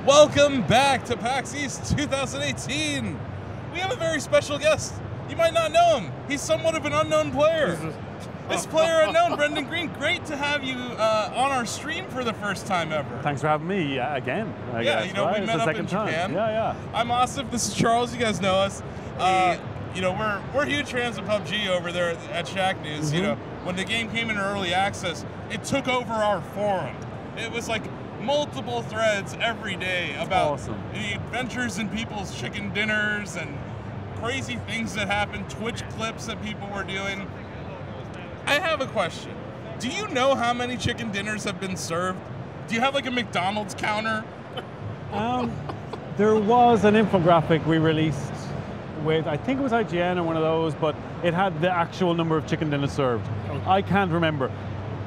Welcome back to PAX East 2018. We have a very special guest. You might not know him. He's somewhat of an unknown player. It's PlayerUnknown, Brendan Greene. Great to have you on our stream for the first time ever. Thanks for having me again. I guess, you know, right? we met up in Japan. Yeah. I'm Asif. This is Charles. You guys know us. You know, we're huge fans of PUBG over there at Shacknews. You know, when the game came into early access, it took over our forum. It was like multiple threads every day about the adventures in people's chicken dinners and crazy things that happened, Twitch clips that people were doing. I have a question. Do you know how many chicken dinners have been served? Do you have like a McDonald's counter? There was an infographic we released with, I think it was IGN or one of those, but it had the actual number of chicken dinners served. I can't remember,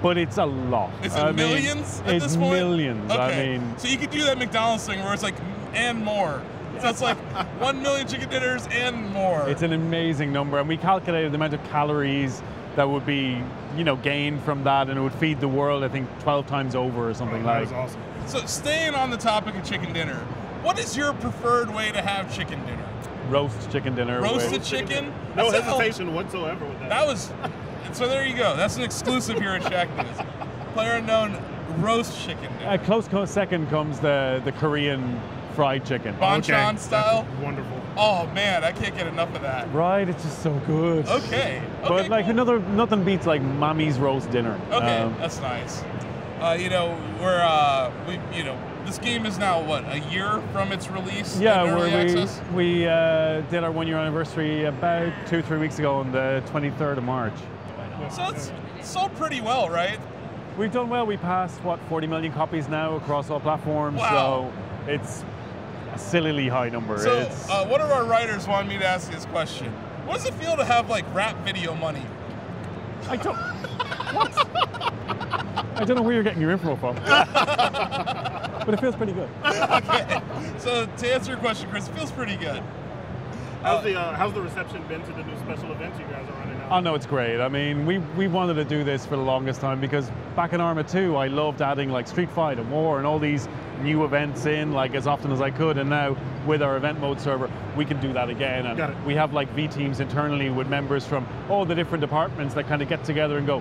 but it's a lot. It's millions at this point? It's millions. Okay. I mean, so you could do that McDonald's thing where it's like, and more. So it's like 1 million chicken dinners and more. It's an amazing number, and we calculated the amount of calories that would be, you know, gained from that, and it would feed the world, I think, 12 times over or something like that. That was awesome. So staying on the topic of chicken dinner, what is your preferred way to have chicken dinner? Roast chicken dinner. Roasted chicken? No hesitation whatsoever with that. That was, so there you go. That's an exclusive here at Shacknews. PlayerUnknown roast chicken dinner. A close second comes the Korean fried chicken. Banchan style? That's wonderful. Oh man, I can't get enough of that. Right, it's just so good. Okay. But like cool. nothing beats like mommy's roast dinner. Okay, that's nice. You know, this game is now what, a year from its release? Yeah, we did our 1 year anniversary about 2-3 weeks ago on the 23rd of March. So it's sold pretty well, right? We've done well. We passed 40 million copies now across all platforms. Wow. So it's a sillily high number. So one of our writers wanted me to ask you this question. What does it feel to have like rap video money? I don't. What? I don't know where you're getting your info from. But it feels pretty good. Okay. So to answer your question, Chris, it feels pretty good. How's the reception been to the new special events you guys are running now? Oh no, it's great. I mean, we wanted to do this for the longest time because back in Arma 2, I loved adding like Street Fight and War and all these new events in like as often as I could. And now with our event mode server, we can do that again. And we have like V teams internally with members from all the different departments that kind of get together and go,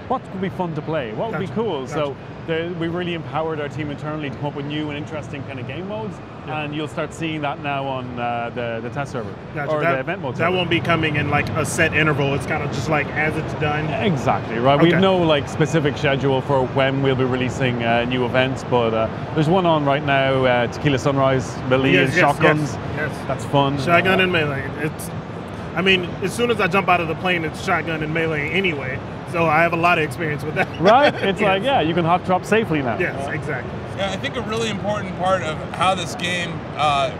what would be fun to play? What would be cool? So we really empowered our team internally to come up with new and interesting kind of game modes, and you'll start seeing that now on the test server or the event mode server. That won't be coming in like a set interval. It's kind of just like as it's done. Exactly right. We have no like specific schedule for when we'll be releasing new events, but there's one on right now. Tequila Sunrise, melee and shotguns. Yes. That's fun. Shotgun and melee. I mean, as soon as I jump out of the plane, it's shotgun and melee anyway. So I have a lot of experience with that. Right? It's like, yeah, you can hot drop safely now. Yes, exactly. Yeah, I think a really important part of how this game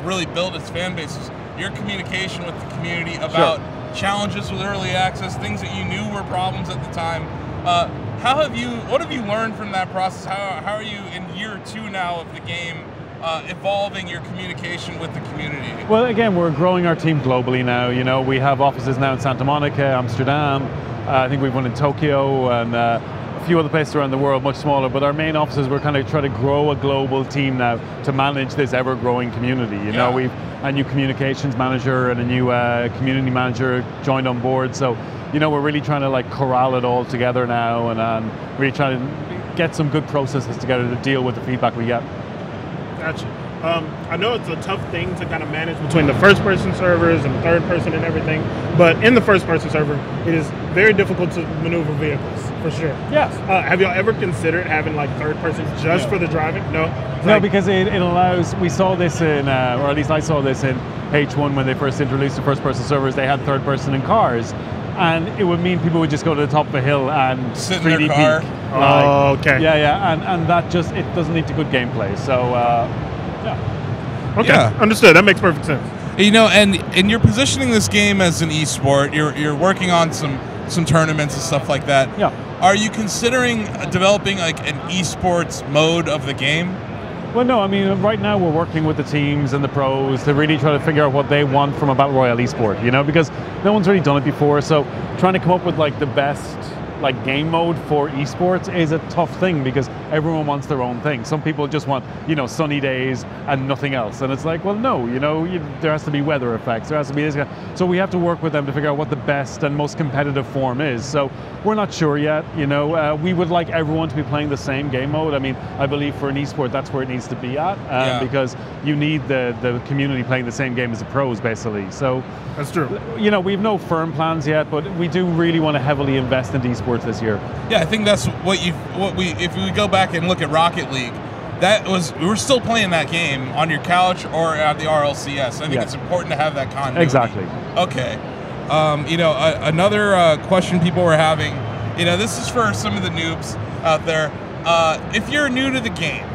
really built its fan base is your communication with the community about challenges with early access, things that you knew were problems at the time. What have you learned from that process? How are you in year 2 now of the game evolving your communication with the community? Well, again, we're growing our team globally now. You know, we have offices now in Santa Monica, Amsterdam. I think we've one in Tokyo and a few other places around the world, much smaller. But our main offices, we're kind of trying to grow a global team now to manage this ever-growing community. You know, we've a new communications manager and a new community manager joined on board. So, you know, we're really trying to like corral it all together now and really trying to get some good processes together to deal with the feedback we get. Gotcha. I know it's a tough thing to kind of manage between the first-person servers and the third-person and everything, but in the first-person server, it is very difficult to maneuver vehicles, for sure. Yes. Have y'all ever considered having like third-person just for the driving? No? No, because it allows, we saw this in, or at least I saw this in H1 when they first introduced the first-person servers, they had third-person in cars. And it would mean people would just go to the top of a hill and sit 3D in their car. peek. Oh, okay. Yeah, and that just, it doesn't lead to good gameplay. So, Okay, understood. That makes perfect sense. You know, and you're positioning this game as an esport. You're working on some tournaments and stuff like that. Yeah. Are you considering developing like an esports mode of the game? Well, no, I mean, right now we're working with the teams and the pros to really try to figure out what they want from a Battle Royale esport, you know, because no one's really done it before. So trying to come up with like the best like game mode for esports is a tough thing because everyone wants their own thing. Some people just want, you know, sunny days and nothing else. And it's like, well, no, you know, there has to be weather effects. There has to be this. So we have to work with them to figure out what the best and most competitive form is. So we're not sure yet, you know. We would like everyone to be playing the same game mode. I mean, I believe for an esport, that's where it needs to be at because you need the community playing the same game as the pros, basically. So that's true. You know, we have no firm plans yet, but we do really want to heavily invest in esports this year. Yeah, I think that's if we go back and look at Rocket League, we were still playing that game on your couch or at the RLCS. I think it's important to have that continuity. Exactly. Okay. You know, another question people were having, you know, this is for some of the noobs out there. If you're new to the game,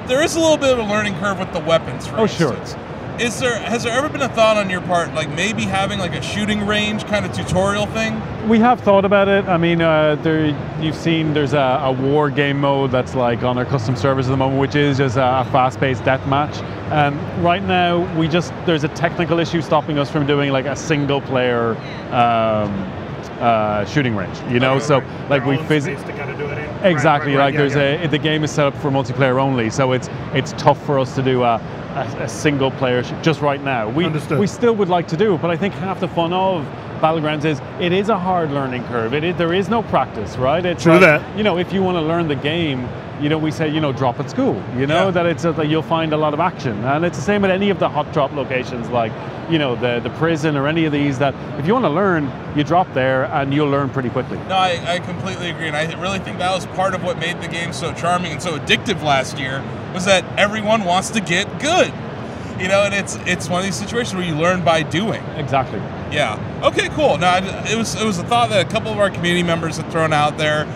there is a little bit of a learning curve with the weapons, for instance. Sure. Has there ever been a thought on your part, like maybe having like a shooting range kind of tutorial thing? We have thought about it. I mean, you've seen there's a war game mode that's like on our custom servers at the moment, which is just a fast-paced deathmatch. Right now, there's a technical issue stopping us from doing like a single-player shooting range. You know, so like we physically exactly like the game is set up for multiplayer only, so it's tough for us to do a single player just right now. We still would like to do it, but I think half the fun of Battlegrounds is it is a hard learning curve. There is no practice, right? It's true that. You know, if you want to learn the game, you know, we say, you know, drop at school. You know, that it's that you'll find a lot of action, and it's the same at any of the hot drop locations, like, you know, the prison or any of these, that if you want to learn, you drop there and you'll learn pretty quickly. No, I completely agree, and I really think that was part of what made the game so charming and so addictive last year, was that everyone wants to get good. You know, and it's one of these situations where you learn by doing. Exactly. Yeah. Okay, cool. Now, it was a thought that a couple of our community members had thrown out there.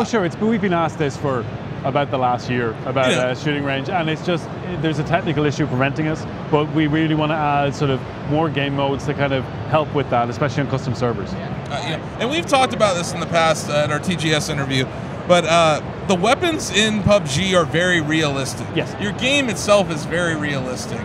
Sure. We've been asked this for about the last year about shooting range, and it's just there's a technical issue preventing us, but we really want to add sort of more game modes to kind of help with that, especially on custom servers. And we've talked about this in the past at our TGS interview, but the weapons in PUBG are very realistic. Yes. Your game itself is very realistic.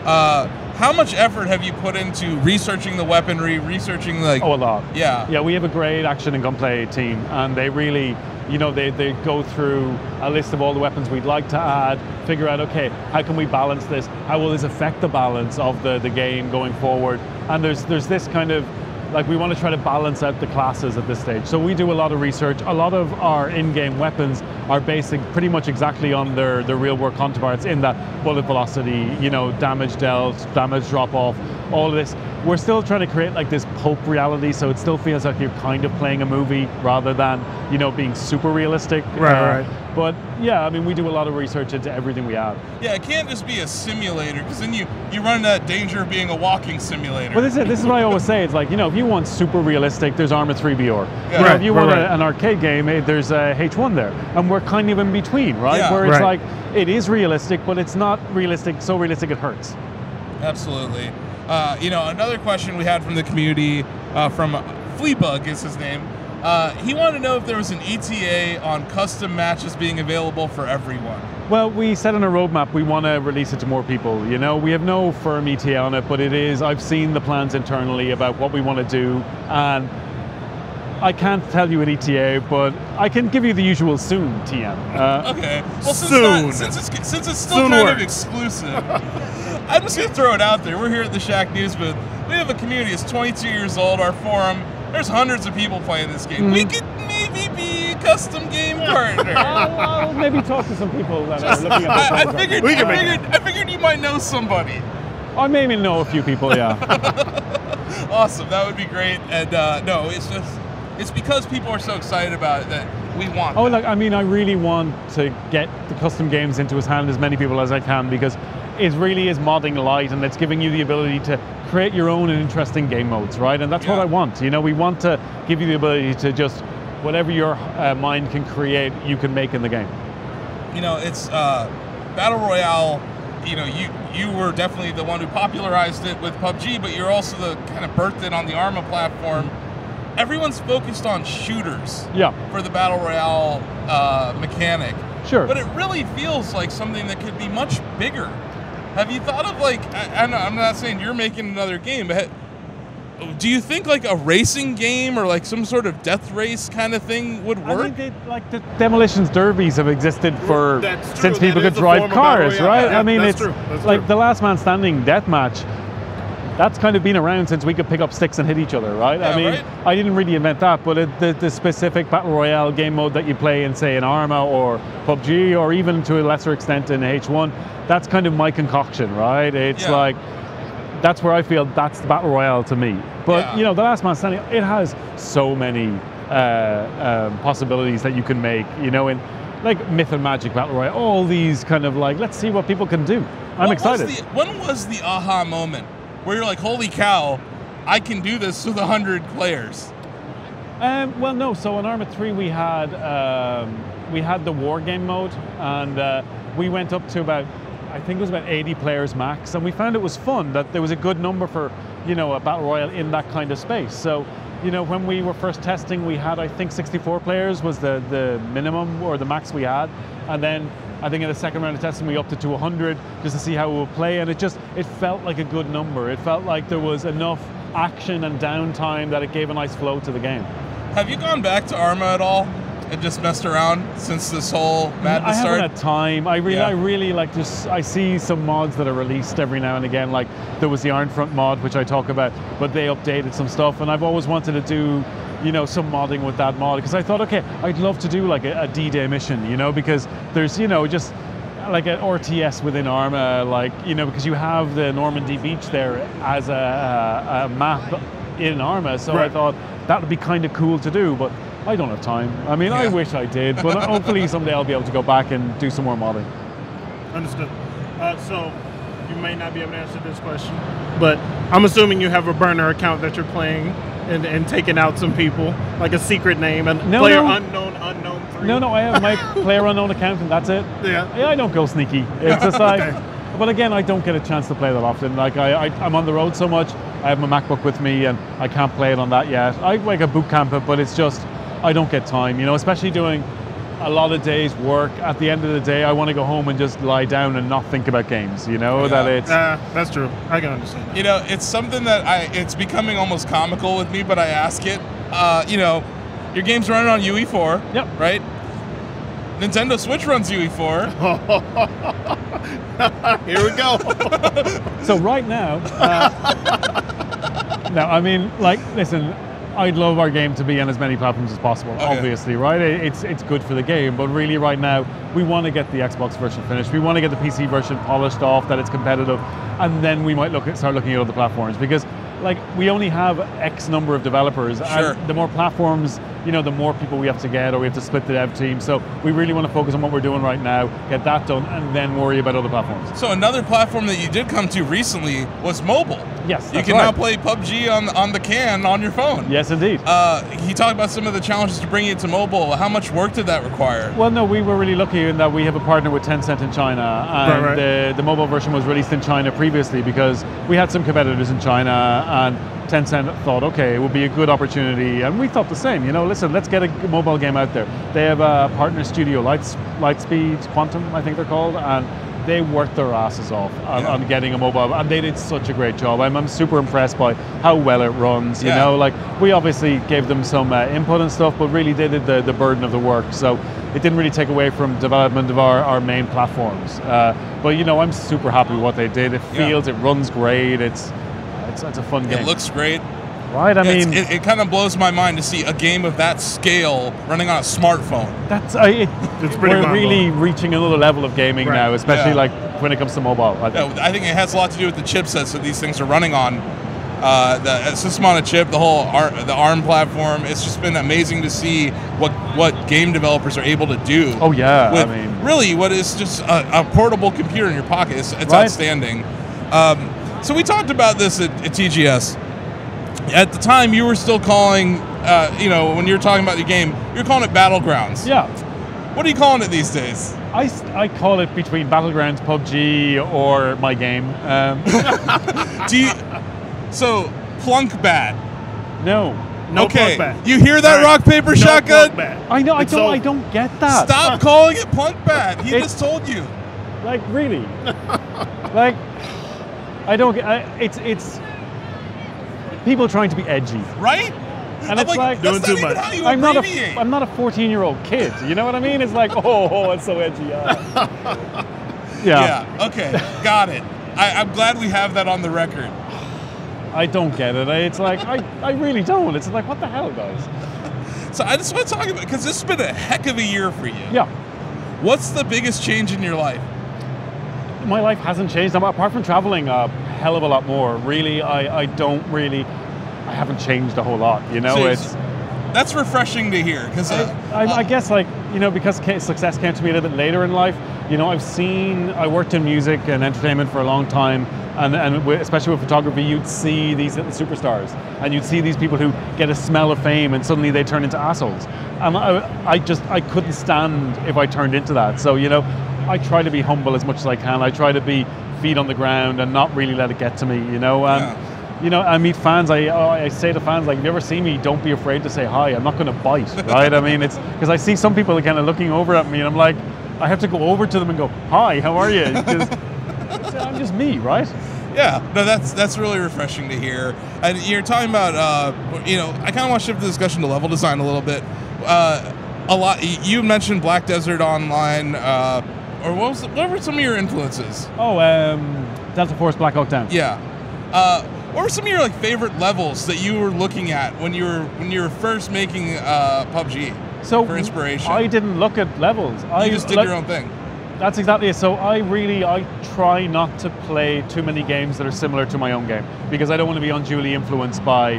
How much effort have you put into researching the weaponry, researching like... Oh, a lot. Yeah. Yeah, we have a great action and gunplay team, and they really, you know, they go through a list of all the weapons we'd like to add, figure out, okay, how can we balance this? How will this affect the balance of the game going forward? And there's this kind of, like, we want to try to balance out the classes at this stage. So we do a lot of research. A lot of our in-game weapons are based pretty much exactly on their real-world counterparts, in that bullet velocity, you know, damage dealt, damage drop-off, all of this. We're still trying to create like this pulp reality, so it still feels like you're kind of playing a movie rather than, you know, being super realistic. Right. But yeah, I mean, we do a lot of research into everything we add. Yeah, it can't just be a simulator, because then you run that danger of being a walking simulator. Well, this is what I always say. It's like, you know, if you want super realistic, there's Arma 3BR. Yeah. You know, if you want an arcade game, there's a H1 there, and we're kind of in between, right? Yeah. Where it's like, it is realistic, but it's not realistic, so realistic it hurts. Absolutely. You know, another question we had from the community, from Fleabug is his name. He wanted to know if there was an ETA on custom matches being available for everyone. Well, we said on a roadmap we want to release it to more people. You know, we have no firm ETA on it, but it is, I've seen the plans internally about what we want to do, and I can't tell you an ETA, but I can give you the usual soon TM. Okay. Well, since it's still soon kind works. of exclusive, I'm just going to throw it out there. We're here at the Shacknews booth. We have a community that's 22 years old. Our forum, there's hundreds of people playing this game. We could maybe be a custom game partner. I'll maybe talk to some people that are looking at this. I figured you might know somebody. I maybe know a few people, yeah. Awesome. That would be great. And no, it's because people are so excited about it that we want Oh, that. look, I mean, I really want to get the custom games into his hand as many people as I can, because it really is modding light, and it's giving you the ability to create your own interesting game modes, right? And that's what I want. You know, we want to give you the ability to just, whatever your mind can create, you can make in the game. You know, it's Battle Royale. You know, you were definitely the one who popularized it with PUBG, but you're also the kind of birthed it on the Arma platform. Everyone's focused on shooters for the Battle Royale mechanic. Sure. But it really feels like something that could be much bigger. Have you thought of, like, I'm not saying you're making another game, but do you think like a racing game or like some sort of death race kind of thing would work? I mean, like the demolitions derbies have existed for since people could That is a drive form of cars, battle royale. right? Yeah, I mean, that's it's true. That's like true. the last man standing deathmatch. That's kind of been around since we could pick up sticks and hit each other, right? Yeah, I mean, right? I didn't really invent that, but the specific battle royale game mode that you play in, say, in Arma or PUBG, or even to a lesser extent in H1, that's kind of my concoction, right? It's like, that's where I feel that's the battle royale to me. But you know, the last man standing, it has so many possibilities that you can make, you know, in like Myth and Magic battle royale, all these kind of like, let's see what people can do. I'm excited. When was the aha moment where you're like, holy cow, I can do this with 100 players? Well, no. So in Arma 3, we had the war game mode, and we went up to about, I think it was about 80 players max, and we found it was fun, that there was a good number for, you know, a battle royale in that kind of space. So, you know, when we were first testing, we had, I think, 64 players was the minimum or the max we had, and then I think in the second round of testing we upped it to 100 just to see how it would play, and it felt like a good number. It felt like there was enough action and downtime that it gave a nice flow to the game. Have you gone back to Arma at all and just messed around since this whole madness started? I haven't had time. I really like just, I see some mods that are released every now and again, like there was the Ironfront mod, which I talk about, but they updated some stuff, and I've always wanted to do, you know, some modding with that mod, because I thought, okay, I'd love to do like a D-Day mission, you know, because there's, you know, just like an RTS within Arma, like, you know, because you have the Normandy beach there as a map in Arma, so I thought that would be kind of cool to do, but I don't have time. I mean, I wish I did, but hopefully someday I'll be able to go back and do some more modding. Understood. So you may not be able to answer this question, but I'm assuming you have a burner account that you're playing and taking out some people, like a secret name, and unknown 3. No, I have my PlayerUnknown account, and that's it. Yeah, I don't go sneaky. It's just like, but again, I don't get a chance to play that often. Like I'm on the road so much. I have my MacBook with me, and I can't play it on that yet. I like a boot camp it, but it's just I don't get time. You know, especially doing a lot of days work. At the end of the day, I want to go home and just lie down and not think about games. You know, that it's. That's true. I can understand that. You know, it's something that it's becoming almost comical with me, but I ask it. You know, your game's running on UE4. Yep. Right. Nintendo Switch runs UE4. Here we go. So right now, no, I mean, like, listen, I'd love our game to be on as many platforms as possible, obviously, right? It's good for the game, but really right now, we want to get the Xbox version finished. We want to get the PC version polished off, that it's competitive, and then we might start looking at other platforms, because like we only have X number of developers, and the more platforms, you know, the more people we have to get, or we have to split the dev team. So we really want to focus on what we're doing right now, get that done, and then worry about other platforms. So another platform that you did come to recently was mobile. Yes, you can now play PUBG on the can on your phone. Yes, indeed. He talked about some of the challenges to bring it to mobile. How much work did that require? Well, no, we were really lucky in that we have a partner with Tencent in China, and the mobile version was released in China previously because we had some competitors in China, and Tencent thought, okay, it would be a good opportunity, and we thought the same. You know, listen, let's get a mobile game out there. They have a partner studio, Lightspeed Quantum, I think they're called, and they worked their asses off on getting a mobile, and they did such a great job. I'm super impressed by how well it runs. You know, like we obviously gave them some input and stuff, but really they did the burden of the work. So it didn't really take away from development of our main platforms. But you know, I'm super happy with what they did. It feels, it runs great. It's a fun game. It looks great. Right, I mean, it kind of blows my mind to see a game of that scale running on a smartphone. That's it's pretty. We're really reaching another level of gaming now, especially like when it comes to mobile. I think it has a lot to do with the chipsets that these things are running on. The system on a chip, the whole ARM platform. It's just been amazing to see what game developers are able to do. Oh yeah, with I mean, really, what is just a portable computer in your pocket. It's outstanding. So we talked about this at TGS. At the time, you were still calling, you know, when you were talking about your game, you were calling it Battlegrounds. Yeah. What are you calling it these days? I call it between Battlegrounds, PUBG, or my game. So, Plunk Bat. No. No okay. Plunk Bat. You hear that, Rock, Paper, Shotgun? Plunk Bat. I know, I don't get that. Stop calling it Plunk Bat. He just told you. Like, really? Like, I don't get it's people trying to be edgy. Right? And it's like doing too much. I'm not a 14-year-old kid. You know what I mean? It's like, oh, it's so edgy. Yeah. Okay. Got it. I'm glad we have that on the record. I don't get it. It's like I really don't. It's like, what the hell, guys? So I just want to talk about, because this has been a heck of a year for you. Yeah. What's the biggest change in your life? My life hasn't changed. Apart from traveling a hell of a lot more. Really, I haven't changed a whole lot. You know, So that's refreshing to hear, because I guess, like, you know, because success came to me a little bit later in life. You know, I worked in music and entertainment for a long time, and especially with photography, you'd see these little superstars, and you'd see these people who get a smell of fame, and suddenly they turn into assholes. And I couldn't stand if I turned into that. So, you know, I try to be humble as much as I can. I try to be feet on the ground and not really let it get to me. You know. You know, I meet fans, I say to fans, like, if you ever see me, don't be afraid to say hi. I'm not going to bite, right? I mean, it's because I see some people kind of looking over at me, and I'm like, I have to go over to them and go, hi, how are you? Because I'm just me, right? Yeah, no, that's really refreshing to hear. And you're talking about, you know, I kind of want to shift the discussion to level design a little bit. A lot. You mentioned Black Desert Online, or what were some of your influences? Oh, Delta Force Black Hawk Down. Yeah. What were some of your like favorite levels that you were looking at when you were first making PUBG? So for inspiration, I didn't look at levels. You just did your own thing. That's exactly it. So I try not to play too many games that are similar to my own game, because I don't want to be unduly influenced by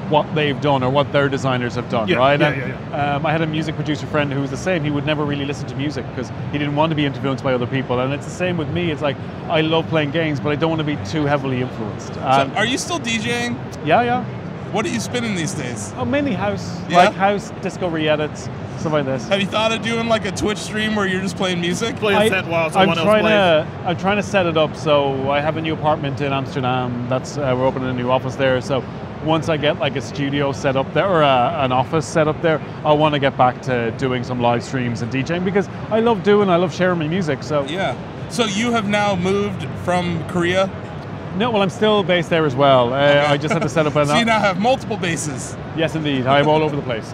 what they've done or what their designers have done, right? I had a music producer friend who was the same. He would never really listen to music because he didn't want to be influenced by other people. And it's the same with me. It's like, I love playing games, but I don't want to be too heavily influenced. So are you still DJing? Yeah. What are you spinning these days? Oh, mainly house. Yeah? Like house, disco re-edits, stuff like this. Have you thought of doing like a Twitch stream where you're just playing music? Play a set while someone else plays. I'm trying to set it up. So I have a new apartment in Amsterdam. That's we're opening a new office there. So once I get like a studio set up there, or an office set up there, I want to get back to doing some live streams and DJing, because I love sharing my music. So yeah. So you have now moved from Korea? No, well, I'm still based there as well. Okay. I just had to set up So you now have multiple bases? Yes, indeed. I'm all over the place.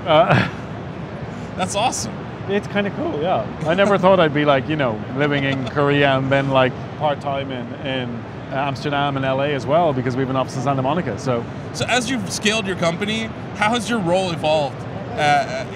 That's awesome. It's kind of cool, yeah. I never thought I'd be like, you know, living in Korea and then like part-time in Amsterdam and LA as well, because we have an office in Santa Monica. So as you've scaled your company, how has your role evolved?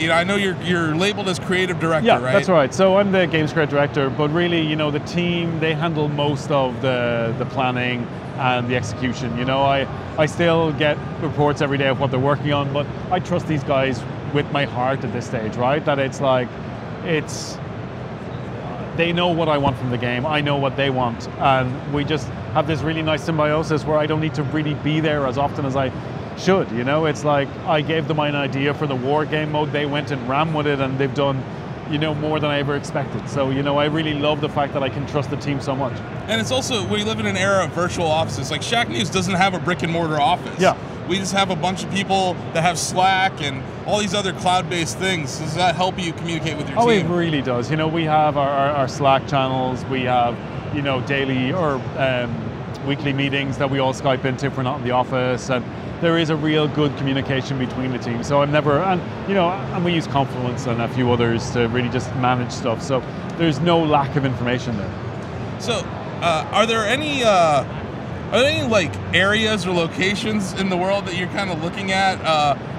You know, I know you're labeled as creative director, yeah, right? That's right. So I'm the games creative director, but really, you know, the team, they handle most of the planning and the execution. You know, I still get reports every day of what they're working on, but I trust these guys with my heart at this stage, right? That it's like, they know what I want from the game, I know what they want, and we just have this really nice symbiosis where I don't need to really be there as often as I should, you know? It's like, I gave them an idea for the war game mode, they went and ran with it, and they've done, you know, more than I ever expected. So, you know, I really love the fact that I can trust the team so much. And it's also, we live in an era of virtual offices. Like, Shacknews doesn't have a brick and mortar office. Yeah. We just have a bunch of people that have Slack and all these other cloud-based things. Does that help you communicate with your team? Oh, it really does. You know, we have our Slack channels, we have, you know, daily or weekly meetings that we all Skype into if we're not in the office, and there is a real good communication between the teams. So and we use Confluence and a few others to really just manage stuff. So there's no lack of information there. So are there any like areas or locations in the world that you're kind of looking at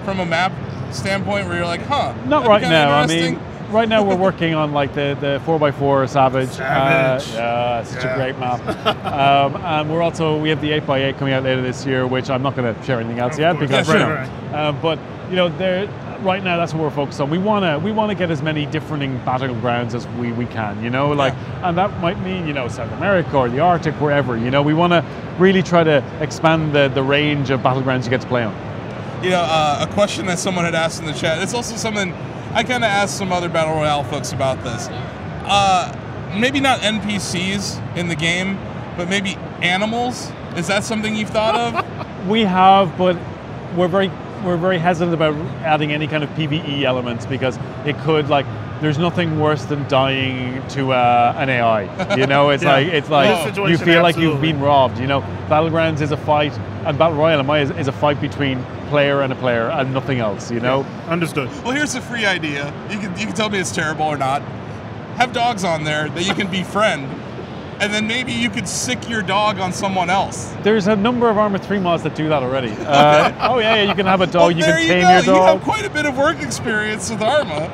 from a map standpoint where you're like, Not right now. I mean, right now we're working on like the 4x4 Savage. Yeah, it's such a great map. And we have the 8x8 coming out later this year, which I'm not going to share anything else yet because but you know, right now that's what we're focused on. We want to get as many differing battlegrounds as we can, you know, like, and that might mean, you know, South America or the Arctic, wherever, you know. We want to really try to expand the range of battlegrounds you get to play on. You know, a question that someone had asked in the chat, it's also something I kind of asked some other Battle Royale folks about this. Maybe not NPCs in the game, but maybe animals. Is that something you've thought of? We have, but we're very hesitant about adding any kind of PvE elements, because it could, like, there's nothing worse than dying to an AI. You know, it's like you feel like you've been robbed. You know, Battlegrounds is a fight, and Battle Royale is a fight between player and a player and nothing else. You know. Yeah. Understood. Well, here's a free idea. You can tell me it's terrible or not. Have dogs on there that you can befriend, and then maybe you could sick your dog on someone else. There's a number of Arma 3 mods that do that already. Okay. Oh yeah, you can have a dog, well, you can tame your dog. You have quite a bit of work experience with Arma.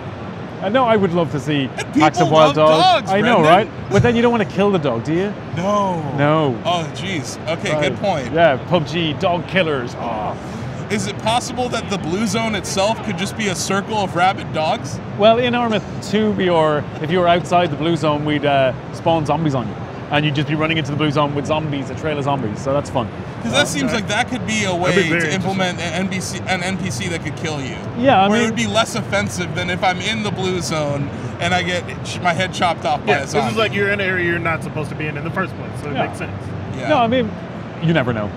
No, I would love to see And packs of people wild love dogs. dogs, I know, Brendan. right? But then you don't want to kill the dog, do you? No. No. Oh, jeez. Okay, Right. good point. Yeah, PUBG, dog killers. Oh. Is it possible that the blue zone itself could just be a circle of rabid dogs? Well, in Arma 2, if you were outside the blue zone, we'd spawn zombies on you. And you'd just be running into the blue zone with zombies, a trail of zombies. So that's fun. Because that seems like that could be a way to implement an NPC that could kill you. Yeah, where it would be less offensive than if I'm in the blue zone and I get my head chopped off by a zombie. This is like you're in an area you're not supposed to be in the first place, so it makes sense. Yeah. No, I mean, you never know.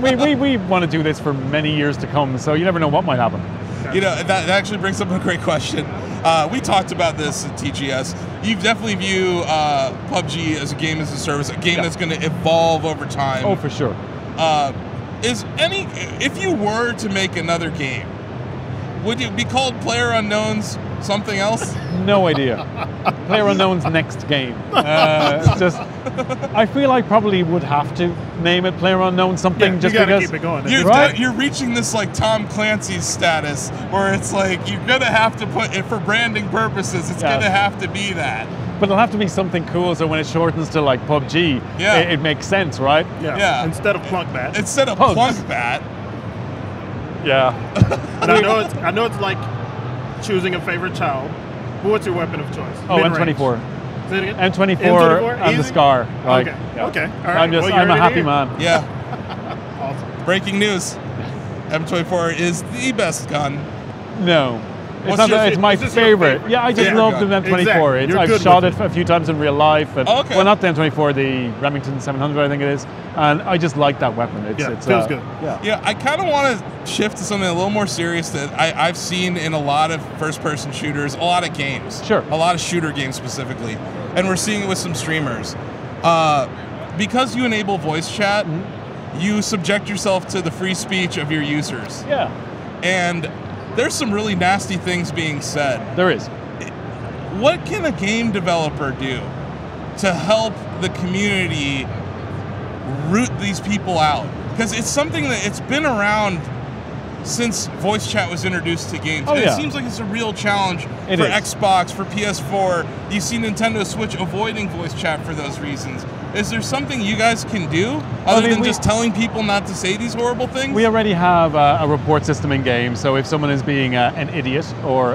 we want to do this for many years to come, so you never know what might happen. You know, that actually brings up a great question. We talked about this at TGS. You definitely view PUBG as a game as a service, a game that's going to evolve over time. Oh, for sure. If you were to make another game, would it be called PlayerUnknown's something else? No idea. PlayerUnknown's next game. I feel I probably would have to name it PlayerUnknown something just because. Keep it going. You're reaching this like Tom Clancy's status, where it's like you're gonna have to put it for branding purposes. It's gonna have to be that. But it'll have to be something cool, so when it shortens to like PUBG, it makes sense, right? Yeah. Instead of Plunkbat. Instead of Plunkbat. Yeah. And I know it's like choosing a favorite child. But what's your weapon of choice? Oh, Mid-range. M24. Say it again? M24 and the Scar. Like, okay. Yeah. Okay. All right. I'm a happy man. Yeah. Awesome. Breaking news. M24 is the best gun. No. It's my favorite. Yeah, I just love the M24. Exactly. I've shot it a few times in real life. And, okay. Well, not the M24, the Remington 700, I think it is. And I just like that weapon. It feels good. Yeah, I kind of want to shift to something a little more serious that I've seen in a lot of first-person shooters, a lot of games. Sure. A lot of shooter games specifically. And we're seeing it with some streamers. Because you enable voice chat, you subject yourself to the free speech of your users. Yeah. And there's some really nasty things being said. There is. What can a game developer do to help the community root these people out? Because it's something that it's been around since voice chat was introduced to games. Oh, and it seems like it's a real challenge for Xbox, for PS4. You see Nintendo Switch avoiding voice chat for those reasons. Is there something you guys can do other than just telling people not to say these horrible things? We already have a report system in game, so if someone is being an idiot or,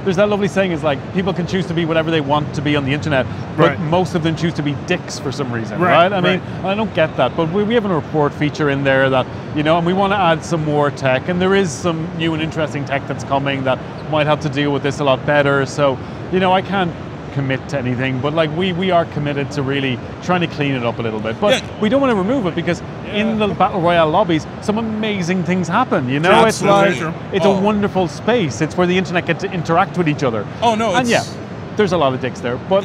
there's that lovely saying is like, people can choose to be whatever they want to be on the internet, but most of them choose to be dicks for some reason, right? I mean, I don't get that, but we have a report feature in there that, and we want to add some more tech, and there is some new and interesting tech that's coming that might have to deal with this a lot better, so, I can't commit to anything, but like we are committed to really trying to clean it up a little bit, but we don't want to remove it because in the Battle Royale lobbies some amazing things happen, it's like it's a wonderful space. It's where the internet gets to interact with each other. There's a lot of dicks there, but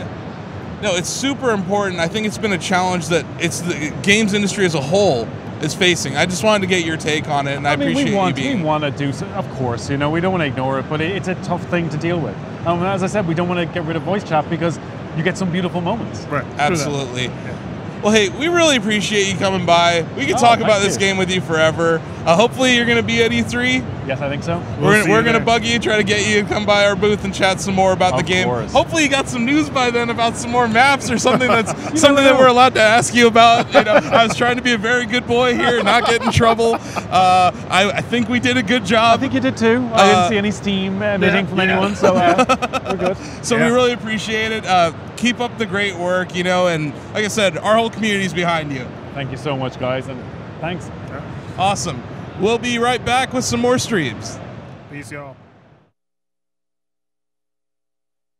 no, it's super important. I think it's been a challenge that it's the games industry as a whole is facing. I just wanted to get your take on it, and I appreciate you being. We want to do so, of course, we don't want to ignore it, but it's a tough thing to deal with. As I said, we don't want to get rid of voice chat because you get some beautiful moments. Right. Absolutely. Well, hey, we really appreciate you coming by. We could talk about this game with you forever. Hopefully you're going to be at E3. Yes, I think so. We're going to bug you, try to get you to come by our booth and chat some more about the game. Hopefully you got some news by then about some more maps or something that's something that we're allowed to ask you about. I was trying to be a very good boy here, not get in trouble. I think we did a good job. I think you did too. I didn't see any steam emitting from anyone, so we're good. So we really appreciate it. Keep up the great work, and like I said, our whole community is behind you. Thank you so much, guys, and thanks. Awesome. We'll be right back with some more streams. Peace, y'all.